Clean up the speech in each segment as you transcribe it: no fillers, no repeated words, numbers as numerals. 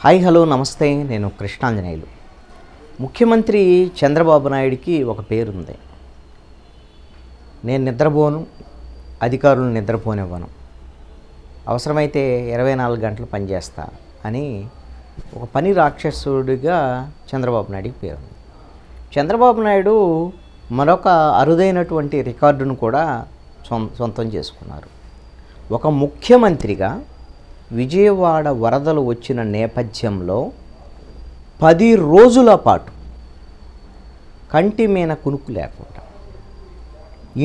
Hi hello నమస్తే. నేను కృష్ణాంజనేయులు. ముఖ్యమంత్రి చంద్రబాబు నాయుడికి ఒక పేరుంది. నేను నిద్రపోను, అధికారులను నిద్రపోనివ్వను, అవసరమైతే 24 గంటలు పనిచేస్తా అని ఒక పని రాక్షసుడిగా చంద్రబాబు నాయుడికి పేరుంది. చంద్రబాబు నాయుడు మరొక అరుదైనటువంటి రికార్డును కూడా సొంతం చేసుకున్నారు. ఒక ముఖ్యమంత్రిగా విజయవాడ వరదలు వచ్చిన నేపథ్యంలో 10 రోజుల పాటు కంటి మీద కునుకు లేకుండా,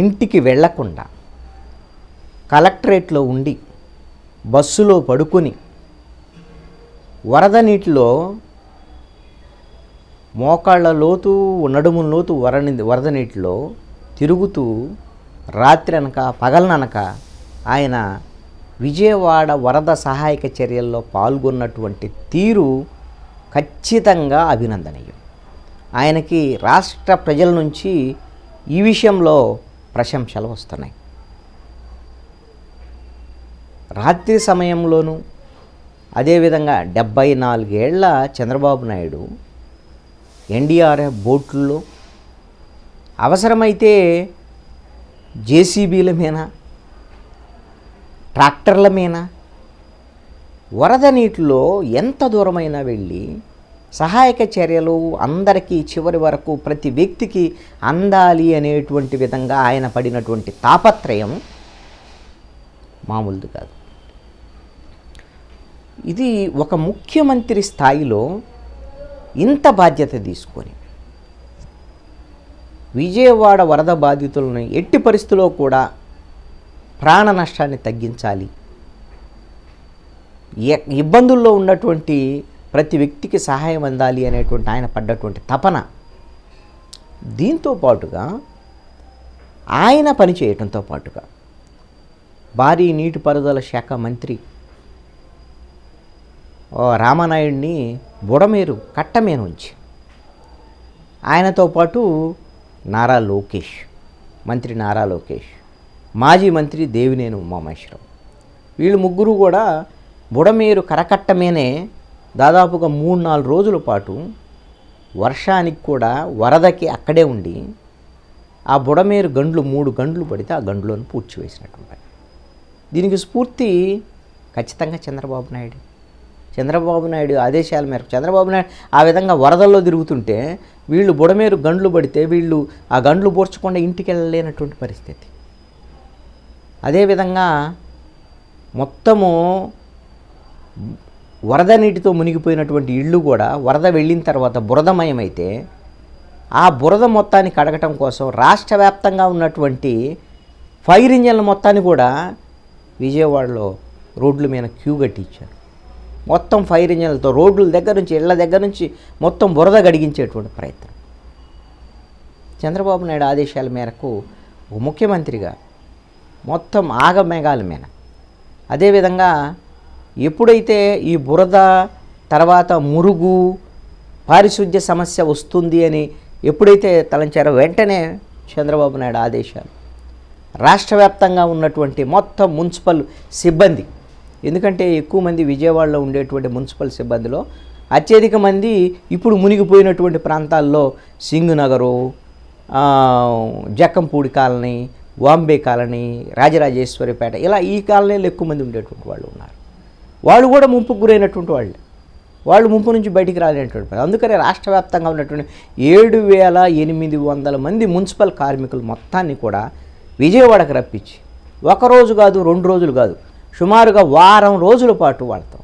ఇంటికి వెళ్లకుండా, కలెక్టరేట్లో ఉండి బస్సులో పడుకొని వరద నీటిలో మోకాళ్ళ లోతు నడుముల లోతు వరద నీటిలో తిరుగుతూ రాత్రి అనక పగలననక ఆయన విజయవాడ వరద సహాయక చర్యల్లో పాల్గొన్నటువంటి తీరు ఖచ్చితంగా అభినందనీయం. ఆయనకి రాష్ట్ర ప్రజల నుంచి ఈ విషయంలో ప్రశంసలు వస్తున్నాయి. రాత్రి సమయంలోనూ అదేవిధంగా 74 ఏళ్ల చంద్రబాబు నాయుడు ఎన్డీఆర్ఎఫ్ బోట్లలో, అవసరమైతే జేసీబీల మీద, ట్రాక్టర్ల మీద వరద నీటిలో ఎంత దూరమైనా వెళ్ళి సహాయక చర్యలు అందరికీ చివరి వరకు ప్రతి వ్యక్తికి అందాలి అనేటువంటి విధంగా ఆయన పడినటువంటి తాపత్రయం మామూలుది కాదు. ఇది ఒక ముఖ్యమంత్రి స్థాయిలో ఇంత బాధ్యత తీసుకొని విజయవాడ వరద బాధితులను ఎట్టి పరిస్థితుల్లో కూడా ప్రాణ నష్టాన్ని తగ్గించాలి, ఇబ్బందుల్లో ఉన్నటువంటి ప్రతి వ్యక్తికి సహాయం అందాలి అనేటువంటి ఆయన పడ్డటువంటి తపన, దీంతో పాటుగా ఆయన పనిచేయటంతో పాటుగా భారీ నీటిపారుదల శాఖ మంత్రి రామానాయుడిని బుడమేరు కట్టమేను ఉంచి, ఆయనతో పాటు మంత్రి నారా లోకేష్, మాజీ మంత్రి దేవినేని ఉమామహేశ్వరరావు, వీళ్ళు ముగ్గురు కూడా బుడమేరు కరకట్టమేనే దాదాపుగా 3-4 రోజుల పాటు వర్షానికి కూడా వరదకి అక్కడే ఉండి ఆ బుడమేరు గండ్లు 3 గండ్లు పడితే ఆ గండ్లను పూడ్చివేసినటువంటి, దీనికి స్ఫూర్తి ఖచ్చితంగా చంద్రబాబు నాయుడు ఆదేశాల మేరకు చంద్రబాబు నాయుడు ఆ విధంగా వరదల్లో తిరుగుతుంటే వీళ్ళు బుడమేరు గండ్లు పడితే వీళ్ళు ఆ గండ్లు పూడ్చకుండా ఇంటికి వెళ్ళలేనటువంటి పరిస్థితి. అదేవిధంగా మొత్తము వరద నీటితో మునిగిపోయినటువంటి ఇళ్ళు కూడా వరద వెళ్ళిన తర్వాత బురదమయమైతే ఆ బురద మొత్తాన్ని కడగటం కోసం రాష్ట్ర వ్యాప్తంగా ఉన్నటువంటి ఫైర్ ఇంజన్ల మొత్తాన్ని కూడా విజయవాడలో రోడ్ల మీద క్యూ కట్టించారు. మొత్తం ఫైర్ ఇంజన్లతో రోడ్ల దగ్గర నుంచి ఇళ్ల దగ్గర నుంచి మొత్తం బురద గడిగించేటువంటి ప్రయత్నం. చంద్రబాబు నాయుడు ఆదేశాల మేరకు ముఖ్యమంత్రిగా మొత్తం ఆగమేఘాల మీద, అదేవిధంగా ఎప్పుడైతే ఈ బురద తర్వాత మురుగు పారిశుద్ధ్య సమస్య వస్తుంది అని ఎప్పుడైతే తలంచారో వెంటనే చంద్రబాబు నాయుడు ఆదేశాలు రాష్ట్ర వ్యాప్తంగా ఉన్నటువంటి మొత్తం మున్సిపల్ సిబ్బంది, ఎందుకంటే ఎక్కువ మంది విజయవాడలో ఉండేటువంటి మున్సిపల్ సిబ్బందిలో అత్యధిక మంది ఇప్పుడు మునిగిపోయినటువంటి ప్రాంతాల్లో సింగునగరు, జక్కంపూడి కాలనీ, వాంబే కాలనీ, రాజరాజేశ్వరిపేట, ఇలా ఈ కాలనీలో ఎక్కువ మంది ఉండేటువంటి వాళ్ళు ఉన్నారు. వాళ్ళు కూడా ముంపుకు గురైనటువంటి వాళ్ళు ముంపు నుంచి బయటికి రాలేనటువంటి, అందుకనే రాష్ట్ర వ్యాప్తంగా ఉన్నటువంటి 7,800 మంది మున్సిపల్ కార్మికులు మొత్తాన్ని కూడా విజయవాడకు రప్పించి ఒకరోజు కాదు 2 రోజులు కాదు సుమారుగా వారం రోజుల పాటు వాడతాం.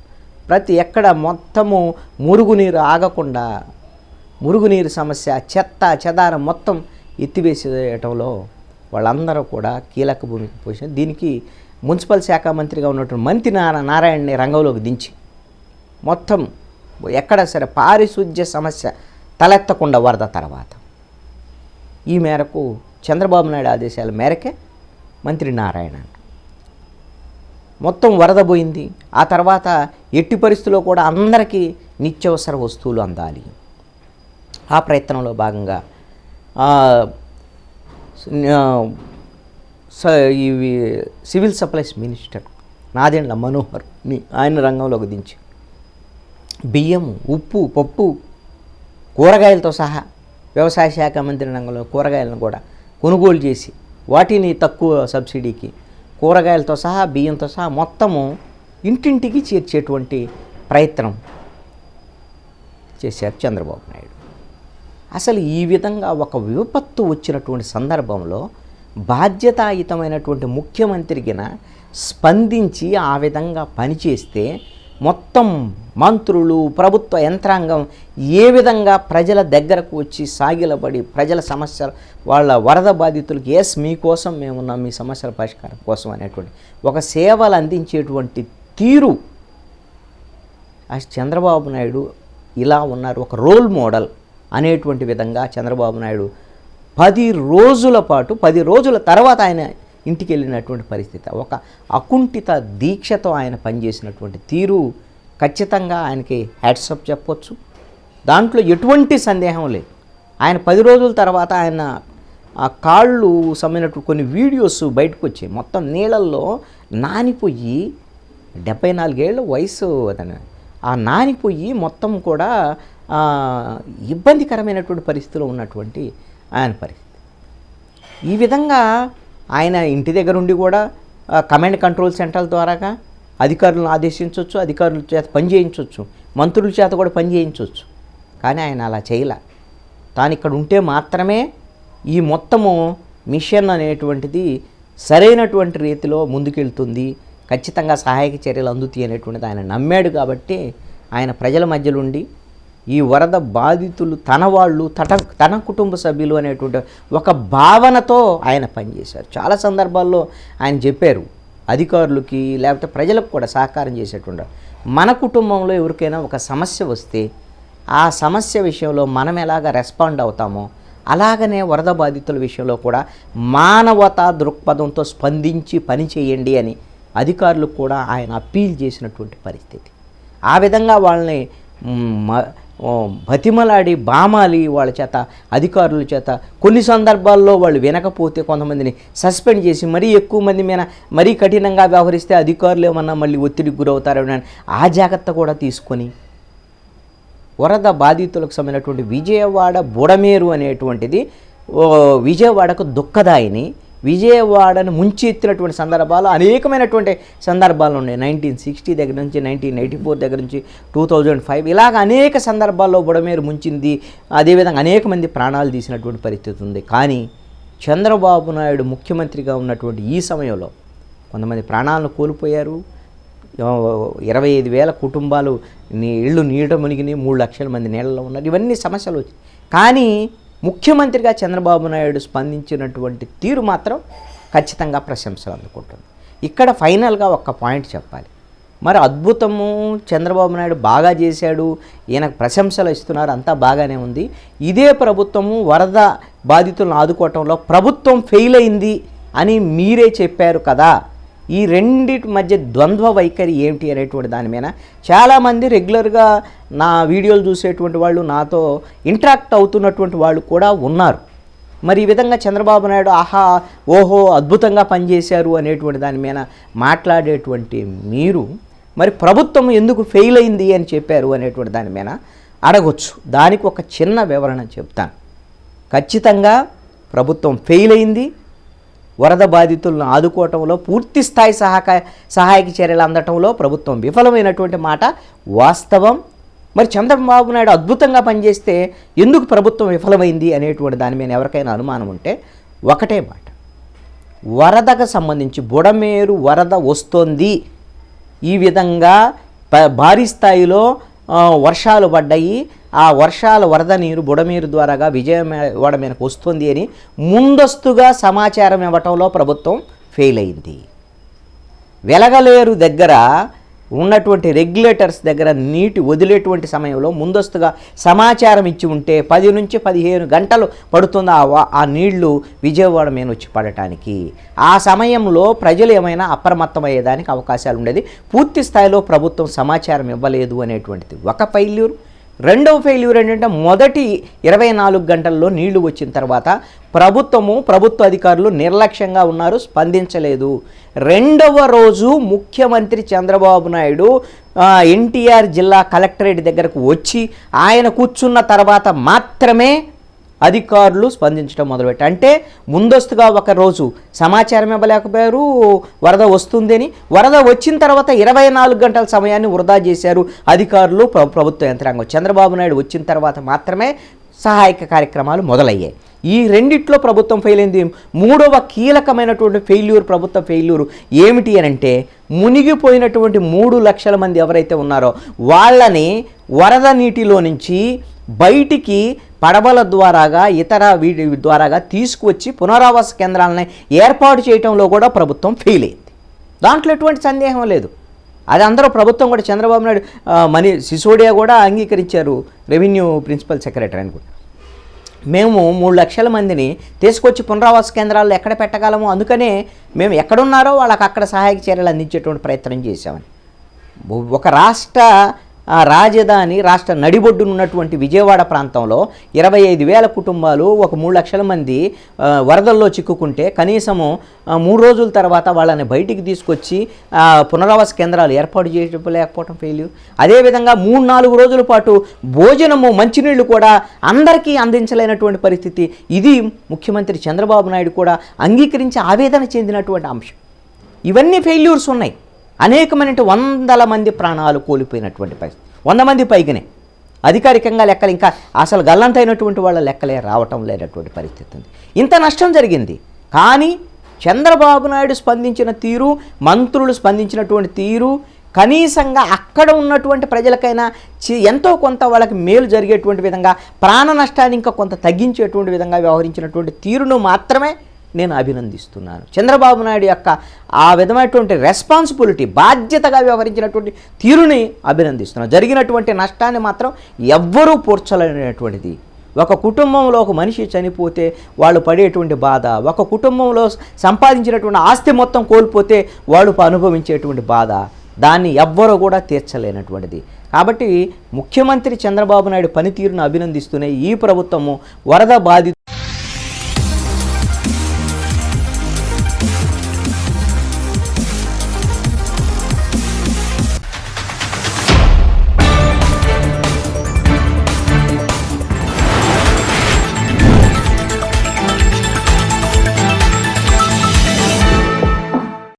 ప్రతి ఎక్కడ మొత్తము మురుగునీరు ఆగకుండా, మురుగునీరు సమస్య, చెత్త చెదారం మొత్తం ఎత్తివేసేయటంలో వాళ్ళందరూ కూడా కీలక భూమికి పోసిన, దీనికి మున్సిపల్ శాఖ మంత్రిగా ఉన్నటువంటి మంత్రి నారాయణని రంగంలోకి దించి మొత్తం ఎక్కడ సరే పారిశుద్ధ్య సమస్య తలెత్తకుండా వరద తర్వాత, ఈ మేరకు చంద్రబాబు నాయుడు ఆదేశాల మేరకే మంత్రి నారాయణ మొత్తం వరద పోయింది. ఆ తర్వాత ఎట్టి పరిస్థితుల్లో కూడా అందరికీ నిత్యావసర వస్తువులు అందాలి. ఆ ప్రయత్నంలో భాగంగా ఇవి సివిల్ సప్లైస్ మినిస్టర్ నాదెండ్ల మనోహర్ని ఆయన రంగంలోకి దించి బియ్యము, ఉప్పు, పప్పు, కూరగాయలతో సహా వ్యవసాయ శాఖ మంత్రి రంగంలో కూరగాయలను కూడా కొనుగోలు చేసి వాటిని తక్కువ సబ్సిడీకి కూరగాయలతో సహా బియ్యంతో సహా మొత్తము ఇంటింటికి చేర్చేటువంటి ప్రయత్నం చేశారు చంద్రబాబు నాయుడు. అసలు ఈ విధంగా ఒక విపత్తు వచ్చినటువంటి సందర్భంలో బాధ్యతాయుతమైనటువంటి ముఖ్యమంత్రిగిన స్పందించి ఆ విధంగా పనిచేస్తే మొత్తం మంత్రులు, ప్రభుత్వ యంత్రాంగం ఏ విధంగా ప్రజల దగ్గరకు వచ్చి సాగిలబడి ప్రజల సమస్యలు, వాళ్ళ వరద బాధితులకి ఎస్ మీకోసం మేమున్నాం, మీ సమస్యల పరిష్కారం కోసం అనేటువంటి ఒక సేవలు అందించేటువంటి తీరు ఆ చంద్రబాబు నాయుడు ఇలా ఉన్నారు. ఒక రోల్ మోడల్ అనేటువంటి విధంగా చంద్రబాబు నాయుడు 10 రోజుల పాటు 10 రోజుల తర్వాత ఆయన ఇంటికి వెళ్ళినటువంటి పరిస్థితి, ఒక అకుంఠిత దీక్షతో ఆయన పనిచేసినటువంటి తీరు ఖచ్చితంగా ఆయనకి హ్యాట్సప్ చెప్పొచ్చు. దాంట్లో ఎటువంటి సందేహం లేదు. ఆయన 10 రోజుల తర్వాత ఆయన ఆ కాళ్ళు సమ్మినట్టు కొన్ని వీడియోస్ బయటకు వచ్చాయి. మొత్తం నీళ్ళల్లో నానిపోయి 74 ఏళ్ళ వయసు అతను, ఆ నానిపోయి మొత్తం కూడా ఇబ్బందికరమైనటువంటి పరిస్థితిలో ఉన్నటువంటి ఆయన పరిస్థితి. ఈ విధంగా ఆయన ఇంటి దగ్గర ఉండి కూడా కమాండ్ కంట్రోల్ సెంటర్ ద్వారాగా అధికారులను ఆదేశించవచ్చు, అధికారుల చేత పని చేయించవచ్చు, మంత్రుల చేత కూడా పని చేయించవచ్చు. కానీ ఆయన అలా చేయలే. తాను ఇక్కడ ఉంటే మాత్రమే ఈ మొత్తము మిషన్ అనేటువంటిది సరైనటువంటి రీతిలో ముందుకెళ్తుంది, ఖచ్చితంగా సహాయక చర్యలు అందుతాయి అనేటువంటిది ఆయన నమ్మాడు. కాబట్టి ఆయన ప్రజల మధ్యలో ఉండి ఈ వరద బాధితులు తన వాళ్ళు తన కుటుంబ సభ్యులు అనేటువంటి ఒక భావనతో ఆయన పనిచేశారు. చాలా సందర్భాల్లో ఆయన చెప్పారు అధికారులకి లేకపోతే ప్రజలకు కూడా సహకారం చేసేటువంటి, మన కుటుంబంలో ఎవరికైనా ఒక సమస్య వస్తే ఆ సమస్య విషయంలో మనం ఎలాగ రెస్పాండ్ అవుతామో అలాగనే వరద బాధితుల విషయంలో కూడా మానవతా దృక్పథంతో స్పందించి పని చేయండి అని అధికారులకు కూడా ఆయన అప్పీల్ చేసినటువంటి పరిస్థితి. ఆ విధంగా వాళ్ళని బతిమలాడి బామాలి వాళ్ళ చేత, అధికారుల చేత కొన్ని సందర్భాల్లో వాళ్ళు వినకపోతే కొంతమందిని సస్పెండ్ చేసి మరీ ఎక్కువ మంది మీద మరీ కఠినంగా వ్యవహరిస్తే అధికారులు ఏమన్నా మళ్ళీ ఒత్తిడికి గురవుతారని ఆ జాగ్రత్త కూడా తీసుకొని వరద బాధితులకు సంబంధించినటువంటి విజయవాడ బుడమేరు అనేటువంటిది విజయవాడకు దుఃఖదాయిని, విజయవాడను ముంచెత్తినటువంటి సందర్భాలు అనేకమైనటువంటి సందర్భాలు ఉన్నాయి. 1960 దగ్గర నుంచి 1984 దగ్గర నుంచి 2005 ఇలాగ అనేక సందర్భాల్లో బుడమేరు ముంచింది. అదేవిధంగా అనేక మంది ప్రాణాలు తీసినటువంటి పరిస్థితి ఉంది. కానీ చంద్రబాబు నాయుడు ముఖ్యమంత్రిగా ఉన్నటువంటి ఈ సమయంలో కొంతమంది ప్రాణాలను కోల్పోయారు. 25,000 కుటుంబాలు ఇళ్ళు నీట మునిగినాయి, 3 లక్షల మంది నీళ్ళలో ఉన్నారు. ఇవన్నీ సమస్యలు వచ్చాయి. కానీ ముఖ్యమంత్రిగా చంద్రబాబు నాయుడు స్పందించినటువంటి తీరు మాత్రం ఖచ్చితంగా ప్రశంసలు అందుకుంటుంది. ఇక్కడ ఫైనల్గా ఒక్క పాయింట్ చెప్పాలి. మరి అద్భుతము, చంద్రబాబు నాయుడు బాగా చేశాడు, ఈయనకు ప్రశంసలు ఇస్తున్నారు, అంతా బాగానే ఉంది. ఇదే ప్రభుత్వము వరద బాధితులను ఆదుకోవటంలో ప్రభుత్వం ఫెయిల్ అయింది అని మీరే చెప్పారు కదా. ఈ రెండిటి మధ్య ద్వంద్వ వైఖరి ఏమిటి అనేటువంటి దాని మీద చాలామంది రెగ్యులర్గా నా వీడియోలు చూసేటువంటి వాళ్ళు, నాతో ఇంటరాక్ట్ అవుతున్నటువంటి వాళ్ళు కూడా ఉన్నారు. మరి ఈ విధంగా చంద్రబాబు నాయుడు ఆహా ఓహో అద్భుతంగా పనిచేశారు అనేటువంటి దాని మీద మాట్లాడేటువంటి మీరు మరి ప్రభుత్వం ఎందుకు ఫెయిల్ అయింది అని చెప్పారు అనేటువంటి దాని మీద అడగొచ్చు. దానికి ఒక చిన్న వివరణ చెప్తాను. ఖచ్చితంగా ప్రభుత్వం ఫెయిల్ అయింది. వరద బాధితులను ఆదుకోవటంలో పూర్తి స్థాయి సహాయక చర్యలు అందటంలో ప్రభుత్వం విఫలమైనటువంటి మాట వాస్తవం. మరి చంద్రబాబు నాయుడు అద్భుతంగా పనిచేస్తే ఎందుకు ప్రభుత్వం విఫలమైంది అనేటువంటి దాని మీద ఎవరికైనా అనుమానం ఉంటే ఒకటే మాట, వరదకు సంబంధించి బుడమేరు వరద వస్తోంది, ఈ విధంగా భారీ స్థాయిలో వర్షాలు పడ్డాయి, ఆ వర్షాల వరద నీరు బుడమేరు ద్వారాగా విజయవాడ మీదకు వస్తుంది అని ముందస్తుగా సమాచారం ఇవ్వటంలో ప్రభుత్వం ఫెయిల్ అయింది. వెలగలేరు దగ్గర ఉన్నటువంటి రెగ్యులేటర్స్ దగ్గర నీటి వదిలేటువంటి సమయంలో ముందస్తుగా సమాచారం ఇచ్చి ఉంటే 10 నుంచి 15 గంటలు పడుతుంది ఆ నీళ్లు విజయవాడ మీద వచ్చి పడటానికి. ఆ సమయంలో ప్రజలు ఏమైనా అప్రమత్తమయ్యేదానికి అవకాశాలు ఉండేది. పూర్తి స్థాయిలో ప్రభుత్వం సమాచారం ఇవ్వలేదు అనేటువంటిది ఒక ఫెయిల్యూర్. రెండవ ఫెయిల్యూర్ ఏంటంటే మొదటి 24 గంటల్లో నీళ్లు వచ్చిన తర్వాత ప్రభుత్వ అధికారులు నిర్లక్ష్యంగా ఉన్నారు, స్పందించలేదు. రెండవ రోజు ముఖ్యమంత్రి చంద్రబాబు నాయుడు ఎన్టీఆర్ జిల్లా కలెక్టరేట్ దగ్గరకు వచ్చి ఆయన కూర్చున్న తర్వాత మాత్రమే అధికారులు స్పందించడం మొదలుపెట్టారు. అంటే ముందస్తుగా ఒక రోజు సమాచారం ఇవ్వలేకపోయారు వరద వస్తుందని. వరద వచ్చిన తర్వాత 24 గంటల సమయాన్ని వృధా చేశారు అధికారులు, ప్రభుత్వ యంత్రాంగం. చంద్రబాబు నాయుడు వచ్చిన తర్వాత మాత్రమే సహాయక కార్యక్రమాలు మొదలయ్యాయి. ఈ రెండిట్లో ప్రభుత్వం ఫెయిల్ అయింది. మూడవ కీలకమైనటువంటి ప్రభుత్వ ఫెయిల్యూరు ఏమిటి అని అంటే, మునిగిపోయినటువంటి 3 లక్షల మంది ఎవరైతే ఉన్నారో వాళ్ళని వరద నీటిలో నుంచి బయటికి పడవల ద్వారాగా ఇతర వీటి ద్వారాగా తీసుకువచ్చి పునరావాస కేంద్రాలని ఏర్పాటు చేయడంలో కూడా ప్రభుత్వం ఫెయిల్ అయింది. దాంట్లో ఎటువంటి సందేహం లేదు. అది అందరూ ప్రభుత్వం కూడా, చంద్రబాబు నాయుడు సిసోడియా కూడా అంగీకరించారు, రెవెన్యూ ప్రిన్సిపల్ సెక్రటరీ అని కూడా. మేము 3 లక్షల మందిని తీసుకొచ్చి పునరావాస కేంద్రాల్లో ఎక్కడ పెట్టగలము, అందుకనే మేము ఎక్కడున్నారో వాళ్ళకి అక్కడ సహాయక చర్యలు అందించేటువంటి ప్రయత్నం చేశామని. ఒక రాజధాని రాష్ట్ర నడిబొడ్డునున్నటువంటి విజయవాడ ప్రాంతంలో 25,000 కుటుంబాలు, ఒక 3 లక్షల మంది వరదల్లో చిక్కుకుంటే కనీసము 3 రోజుల తర్వాత వాళ్ళని బయటికి తీసుకొచ్చి పునరావాస కేంద్రాలు ఏర్పాటు చేయలేకపోవడం ఫెయిల్యూర్. అదేవిధంగా 3-4 రోజుల పాటు భోజనము, మంచినీళ్లు కూడా అందరికీ అందించలేనటువంటి పరిస్థితి. ఇది ముఖ్యమంత్రి చంద్రబాబు నాయుడు కూడా అంగీకరించి ఆవేదన చెందినటువంటి అంశం. ఇవన్నీ ఫెయిల్యూర్స్ ఉన్నాయి. అనేకమైన 100 మంది ప్రాణాలు కోల్పోయినటువంటి పరిస్థితి, 100 మంది పైగానే. అధికారికంగా లెక్కలు ఇంకా అసలు గల్లంతైనటువంటి వాళ్ళ లెక్కలే రావటం లేనటువంటి పరిస్థితి ఉంది. ఇంత నష్టం జరిగింది. కానీ చంద్రబాబు నాయుడు స్పందించిన తీరు, మంత్రులు స్పందించినటువంటి తీరు, కనీసంగా అక్కడ ఉన్నటువంటి ప్రజలకైనా ఎంతో కొంత వాళ్ళకి మేలు జరిగేటువంటి విధంగా, ప్రాణ నష్టాన్ని ఇంకా కొంత తగ్గించేటువంటి విధంగా వ్యవహరించినటువంటి తీరును మాత్రమే నేను అభినందిస్తున్నాను. చంద్రబాబు నాయుడు యొక్క ఆ విధమైనటువంటి రెస్పాన్సిబిలిటీ, బాధ్యతగా వ్యవహరించినటువంటి తీరుని అభినందిస్తున్నాను. జరిగినటువంటి నష్టాన్ని మాత్రం ఎవ్వరూ పూడ్చలేనటువంటిది. ఒక కుటుంబంలో ఒక మనిషి చనిపోతే వాళ్ళు పడేటువంటి బాధ, ఒక కుటుంబంలో సంపాదించినటువంటి ఆస్తి మొత్తం కోల్పోతే వాళ్ళు అనుభవించేటువంటి బాధ, దాన్ని ఎవ్వరూ కూడా తీర్చలేనటువంటిది. కాబట్టి ముఖ్యమంత్రి చంద్రబాబు నాయుడు పనితీరును అభినందిస్తూనే ఈ ప్రభుత్వము వరద బాధితులు